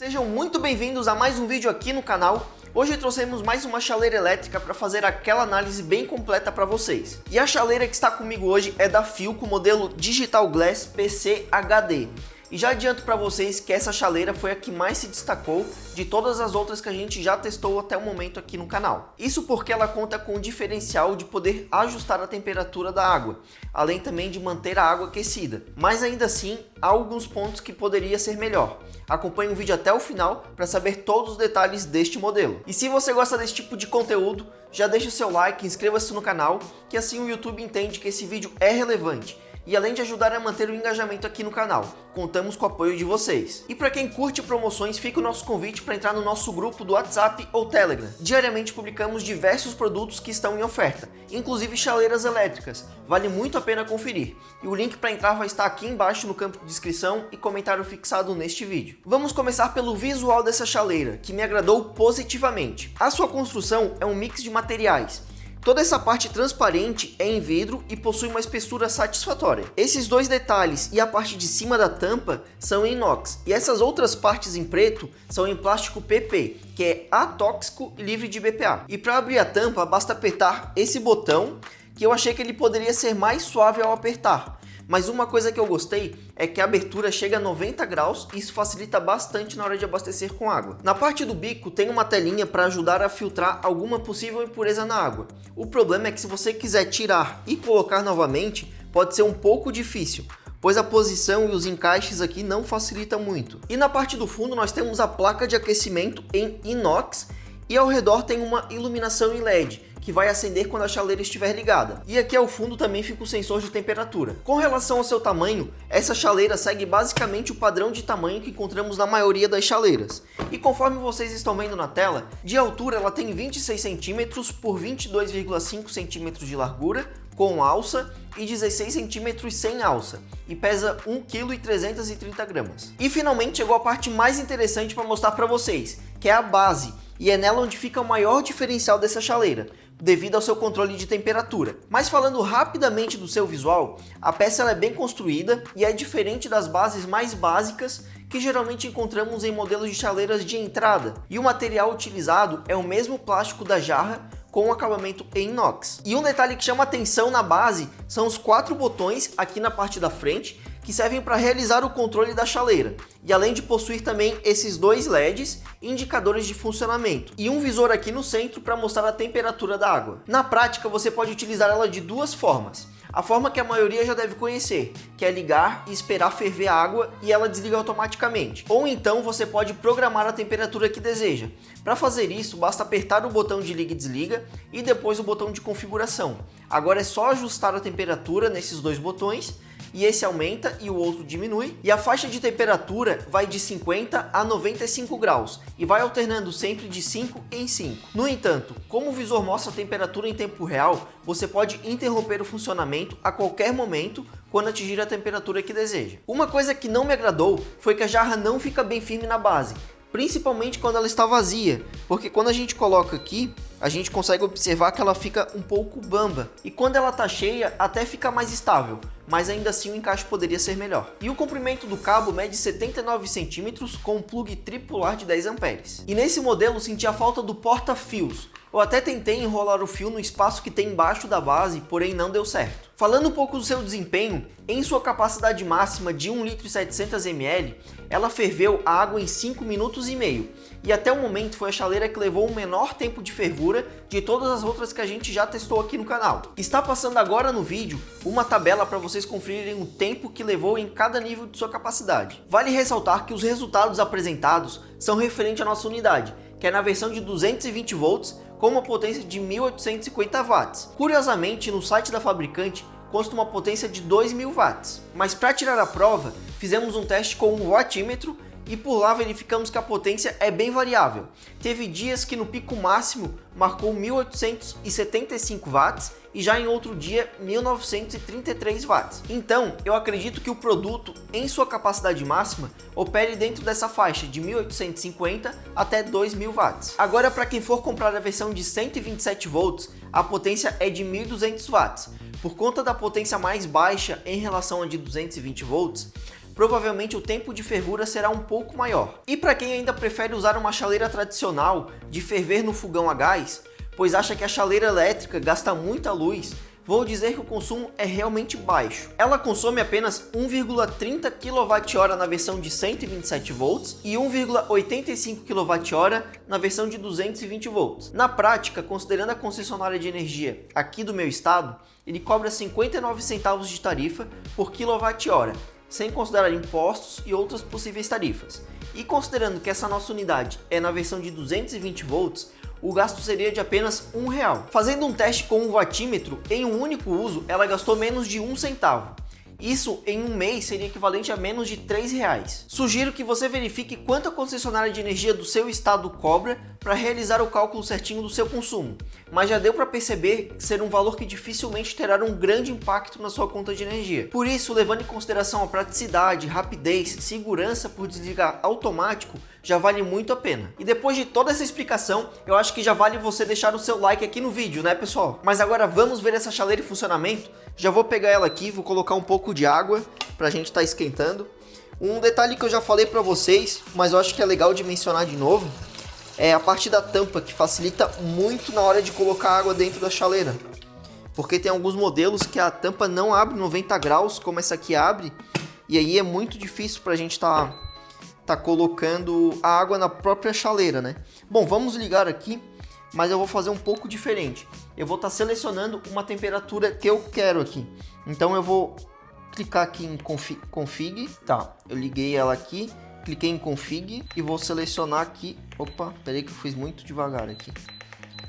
Sejam muito bem-vindos a mais um vídeo aqui no canal. Hoje trouxemos mais uma chaleira elétrica para fazer aquela análise bem completa para vocês. E a chaleira que está comigo hoje é da Philco, modelo Digital Glass PC HD. E já adianto para vocês que essa chaleira foi a que mais se destacou de todas as outras que a gente já testou até o momento aqui no canal. Isso porque ela conta com o diferencial de poder ajustar a temperatura da água, além também de manter a água aquecida. Mas ainda assim, há alguns pontos que poderia ser melhor. Acompanhe o vídeo até o final para saber todos os detalhes deste modelo. E se você gosta desse tipo de conteúdo, já deixa o seu like, inscreva-se no canal, que assim o YouTube entende que esse vídeo é relevante. E além de ajudar a manter o engajamento aqui no canal, contamos com o apoio de vocês. E para quem curte promoções, fica o nosso convite para entrar no nosso grupo do WhatsApp ou Telegram. Diariamente publicamos diversos produtos que estão em oferta, inclusive chaleiras elétricas. Vale muito a pena conferir. E o link para entrar vai estar aqui embaixo no campo de descrição e comentário fixado neste vídeo. Vamos começar pelo visual dessa chaleira, que me agradou positivamente. A sua construção é um mix de materiais. Toda essa parte transparente é em vidro e possui uma espessura satisfatória. Esses dois detalhes e a parte de cima da tampa são em inox, e essas outras partes em preto são em plástico PP, que é atóxico e livre de BPA. E para abrir a tampa basta apertar esse botão, que eu achei que ele poderia ser mais suave ao apertar. Mas uma coisa que eu gostei é que a abertura chega a 90 graus e isso facilita bastante na hora de abastecer com água. Na parte do bico tem uma telinha para ajudar a filtrar alguma possível impureza na água. O problema é que se você quiser tirar e colocar novamente, pode ser um pouco difícil, pois a posição e os encaixes aqui não facilitam muito. E na parte do fundo nós temos a placa de aquecimento em inox e ao redor tem uma iluminação em LED, que vai acender quando a chaleira estiver ligada. E aqui ao fundo também fica o sensor de temperatura. Com relação ao seu tamanho, essa chaleira segue basicamente o padrão de tamanho que encontramos na maioria das chaleiras. E conforme vocês estão vendo na tela, de altura ela tem 26 cm por 22,5 cm de largura, com alça, e 16 cm sem alça, e pesa 1,330 kg. E finalmente chegou a parte mais interessante para mostrar para vocês, que é a base, e é nela onde fica o maior diferencial dessa chaleira, devido ao seu controle de temperatura. Mas falando rapidamente do seu visual, a peça ela é bem construída e é diferente das bases mais básicas que geralmente encontramos em modelos de chaleiras de entrada, e o material utilizado é o mesmo plástico da jarra com acabamento em inox. E um detalhe que chama atenção na base são os 4 botões aqui na parte da frente, que servem para realizar o controle da chaleira, e além de possuir também esses 2 LEDs, indicadores de funcionamento, e um visor aqui no centro para mostrar a temperatura da água. Na prática você pode utilizar ela de duas formas. A forma que a maioria já deve conhecer, que é ligar e esperar ferver a água e ela desliga automaticamente. Ou então você pode programar a temperatura que deseja. Para fazer isso, basta apertar o botão de liga e desliga e depois o botão de configuração. Agora é só ajustar a temperatura nesses 2 botões, e esse aumenta e o outro diminui, e a faixa de temperatura vai de 50 a 95 graus e vai alternando sempre de 5 em 5. No entanto, como o visor mostra a temperatura em tempo real, você pode interromper o funcionamento a qualquer momento quando atingir a temperatura que deseja. Uma coisa que não me agradou foi que a jarra não fica bem firme na base, principalmente quando ela está vazia, porque quando a gente coloca aqui, a gente consegue observar que ela fica um pouco bamba, e quando ela está cheia até fica mais estável, mas ainda assim o encaixe poderia ser melhor. E o comprimento do cabo mede 79 cm com um plug tripular de 10 amperes. E nesse modelo senti a falta do porta-fios. Eu até tentei enrolar o fio no espaço que tem embaixo da base, porém não deu certo. Falando um pouco do seu desempenho, em sua capacidade máxima de 1,7 ml, ela ferveu a água em 5 minutos e meio. E até o momento foi a chaleira que levou o menor tempo de fervura de todas as outras que a gente já testou aqui no canal. Está passando agora no vídeo uma tabela para vocês conferirem o tempo que levou em cada nível de sua capacidade. Vale ressaltar que os resultados apresentados são referentes à nossa unidade, que é na versão de 220 volts com uma potência de 1850 watts. Curiosamente, no site da fabricante consta uma potência de 2000 watts. Mas para tirar a prova, fizemos um teste com um wattímetro e por lá verificamos que a potência é bem variável. Teve dias que no pico máximo marcou 1875 watts e já em outro dia 1933 watts. Então eu acredito que o produto em sua capacidade máxima opere dentro dessa faixa de 1850 até 2000 watts. Agora, para quem for comprar a versão de 127 volts, a potência é de 1200 watts. Por conta da potência mais baixa em relação a de 220 volts, provavelmente o tempo de fervura será um pouco maior. E para quem ainda prefere usar uma chaleira tradicional de ferver no fogão a gás, pois acha que a chaleira elétrica gasta muita luz, vou dizer que o consumo é realmente baixo. Ela consome apenas 1,30 kWh na versão de 127 volts e 1,85 kWh na versão de 220 volts. Na prática, considerando a concessionária de energia aqui do meu estado, ele cobra 59 centavos de tarifa por kWh, sem considerar impostos e outras possíveis tarifas. E considerando que essa nossa unidade é na versão de 220 volts, o gasto seria de apenas R$1. Fazendo um teste com um wattímetro, em um único uso, ela gastou menos de 1 centavo. Isso em um mês seria equivalente a menos de R$3. Sugiro que você verifique quanto a concessionária de energia do seu estado cobra para realizar o cálculo certinho do seu consumo, mas já deu para perceber ser um valor que dificilmente terá um grande impacto na sua conta de energia. Por isso, levando em consideração a praticidade, rapidez, segurança por desligar automático, já vale muito a pena. E depois de toda essa explicação, eu acho que já vale você deixar o seu like aqui no vídeo, né pessoal? Mas agora vamos ver essa chaleira em funcionamento. Já vou pegar ela aqui, vou colocar um pouco de água pra gente estar esquentando. Um detalhe que eu já falei pra vocês, mas eu acho que é legal de mencionar de novo, é a parte da tampa, que facilita muito na hora de colocar água dentro da chaleira. Porque tem alguns modelos que a tampa não abre 90 graus, como essa aqui abre, e aí é muito difícil pra gente tá colocando a água na própria chaleira, né? Bom, vamos ligar aqui, mas eu vou fazer um pouco diferente. Eu vou estar selecionando uma temperatura que eu quero aqui. Então eu vou clicar aqui em config. Tá, eu liguei ela aqui, cliquei em config e vou selecionar aqui. Opa, peraí que eu fiz muito devagar aqui.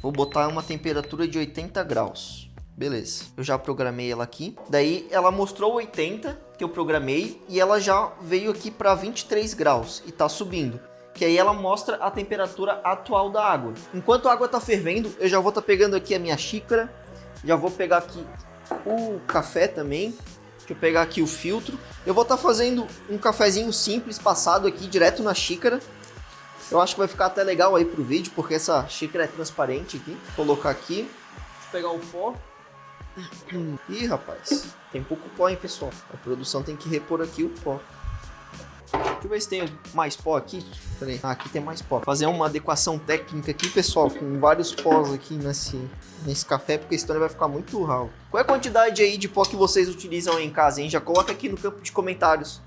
Vou botar uma temperatura de 80 graus. Beleza, eu já programei ela aqui. Daí ela mostrou 80 que eu programei e ela já veio aqui para 23 graus e tá subindo. Que aí ela mostra a temperatura atual da água. Enquanto a água tá fervendo, eu já vou estar pegando aqui a minha xícara. Já vou pegar aqui o café também. Deixa eu pegar aqui o filtro. Eu vou estar fazendo um cafezinho simples passado aqui direto na xícara. Eu acho que vai ficar até legal aí pro vídeo, porque essa xícara é transparente aqui. Vou colocar aqui. Deixa eu pegar o pó. Ih, rapaz, tem pouco pó, hein, pessoal? A produção tem que repor aqui o pó. Deixa eu ver se tem mais pó aqui. Peraí. Ah, aqui tem mais pó. Fazer uma adequação técnica aqui, pessoal, com vários pós aqui nesse café, porque senão ele vai ficar muito ralo. Qual é a quantidade aí de pó que vocês utilizam em casa, hein? Já coloca aqui no campo de comentários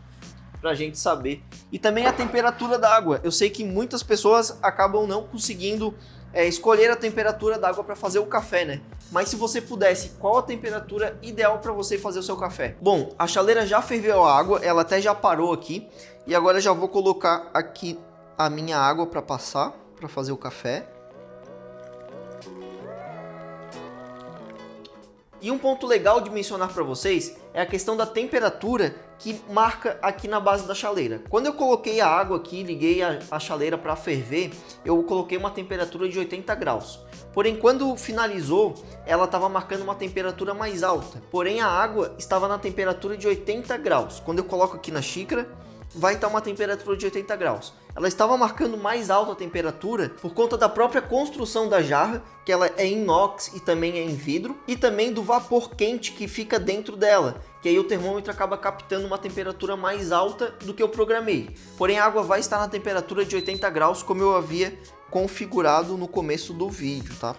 pra gente saber. E também a temperatura da água. Eu sei que muitas pessoas acabam não conseguindo escolher a temperatura da água para fazer o café, né? Mas se você pudesse, qual a temperatura ideal para você fazer o seu café? Bom, a chaleira já ferveu a água, ela até já parou aqui. E agora eu já vou colocar aqui a minha água para passar, para fazer o café. E um ponto legal de mencionar para vocês é a questão da temperatura que marca aqui na base da chaleira. Quando eu coloquei a água aqui, liguei a chaleira para ferver, eu coloquei uma temperatura de 80 graus. Porém, quando finalizou, ela estava marcando uma temperatura mais alta. Porém, a água estava na temperatura de 80 graus. Quando eu coloco aqui na xícara, vai estar uma temperatura de 80 graus. Ela estava marcando mais alta a temperatura por conta da própria construção da jarra, que ela é inox e também é em vidro, e também do vapor quente que fica dentro dela, que aí o termômetro acaba captando uma temperatura mais alta do que eu programei. Porém, a água vai estar na temperatura de 80 graus, como eu havia configurado no começo do vídeo, tá?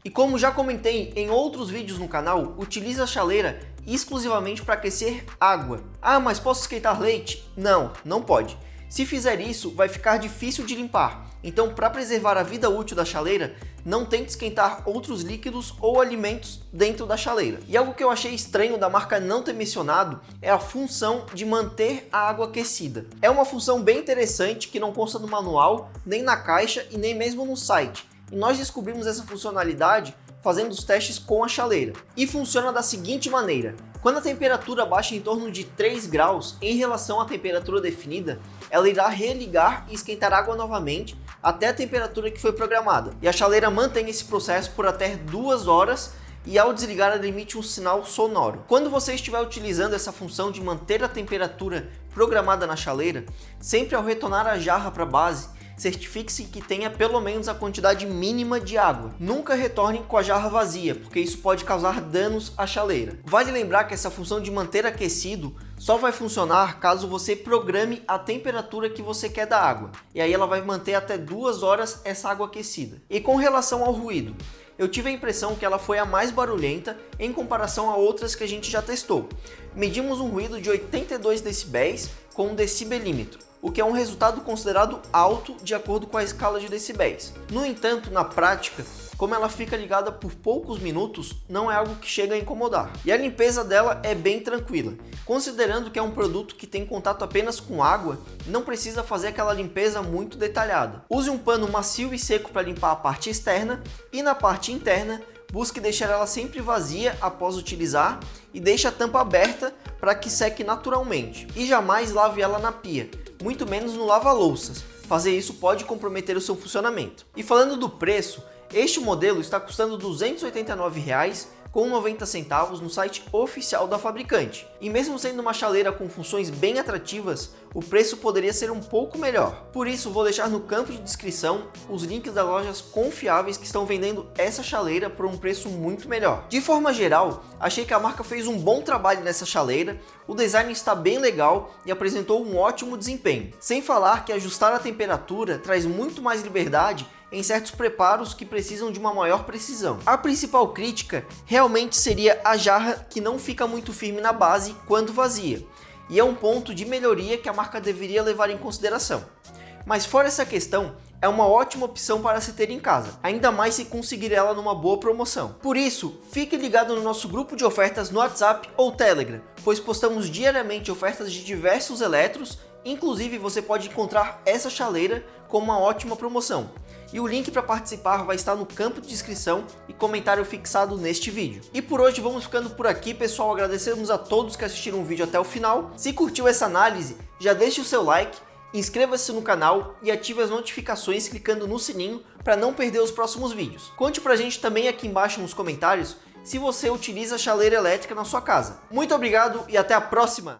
E como já comentei em outros vídeos no canal, utilize a chaleira exclusivamente para aquecer água. Ah, mas posso esquentar leite? Não, não pode. Se fizer isso, vai ficar difícil de limpar. Então, para preservar a vida útil da chaleira, não tente esquentar outros líquidos ou alimentos dentro da chaleira. E algo que eu achei estranho da marca não ter mencionado é a função de manter a água aquecida. É uma função bem interessante que não consta no manual, nem na caixa e nem mesmo no site. E nós descobrimos essa funcionalidade fazendo os testes com a chaleira. E funciona da seguinte maneira: quando a temperatura baixa em torno de 3 graus em relação à temperatura definida, ela irá religar e esquentar água novamente até a temperatura que foi programada. E a chaleira mantém esse processo por até 2 horas e ao desligar ela emite um sinal sonoro. Quando você estiver utilizando essa função de manter a temperatura programada na chaleira, sempre ao retornar a jarra para a base, certifique-se que tenha pelo menos a quantidade mínima de água. Nunca retorne com a jarra vazia, porque isso pode causar danos à chaleira. Vale lembrar que essa função de manter aquecido só vai funcionar caso você programe a temperatura que você quer da água, e aí ela vai manter até 2 horas essa água aquecida. E com relação ao ruído, eu tive a impressão que ela foi a mais barulhenta em comparação a outras que a gente já testou. Medimos um ruído de 82 decibéis com um decibelímetro, o que é um resultado considerado alto de acordo com a escala de decibéis. No entanto, na prática, como ela fica ligada por poucos minutos, não é algo que chega a incomodar. E a limpeza dela é bem tranquila, considerando que é um produto que tem contato apenas com água, não precisa fazer aquela limpeza muito detalhada. Use um pano macio e seco para limpar a parte externa, e na parte interna, busque deixar ela sempre vazia após utilizar e deixe a tampa aberta para que seque naturalmente. E jamais lave ela na pia, muito menos no lava-louças. Fazer isso pode comprometer o seu funcionamento. E falando do preço, este modelo está custando R$ 289,90 no site oficial da fabricante. E mesmo sendo uma chaleira com funções bem atrativas, o preço poderia ser um pouco melhor. Por isso, vou deixar no campo de descrição os links das lojas confiáveis que estão vendendo essa chaleira por um preço muito melhor. De forma geral, achei que a marca fez um bom trabalho nessa chaleira, o design está bem legal e apresentou um ótimo desempenho. Sem falar que ajustar a temperatura traz muito mais liberdade em certos preparos que precisam de uma maior precisão. A principal crítica realmente seria a jarra que não fica muito firme na base quando vazia, e é um ponto de melhoria que a marca deveria levar em consideração. Mas fora essa questão, é uma ótima opção para se ter em casa, ainda mais se conseguir ela numa boa promoção. Por isso, fique ligado no nosso grupo de ofertas no WhatsApp ou Telegram, pois postamos diariamente ofertas de diversos eletros, inclusive você pode encontrar essa chaleira com uma ótima promoção. E o link para participar vai estar no campo de descrição e comentário fixado neste vídeo. E por hoje vamos ficando por aqui, pessoal. Agradecemos a todos que assistiram o vídeo até o final. Se curtiu essa análise, já deixe o seu like, inscreva-se no canal e ative as notificações clicando no sininho para não perder os próximos vídeos. Conte pra gente também aqui embaixo nos comentários se você utiliza chaleira elétrica na sua casa. Muito obrigado e até a próxima!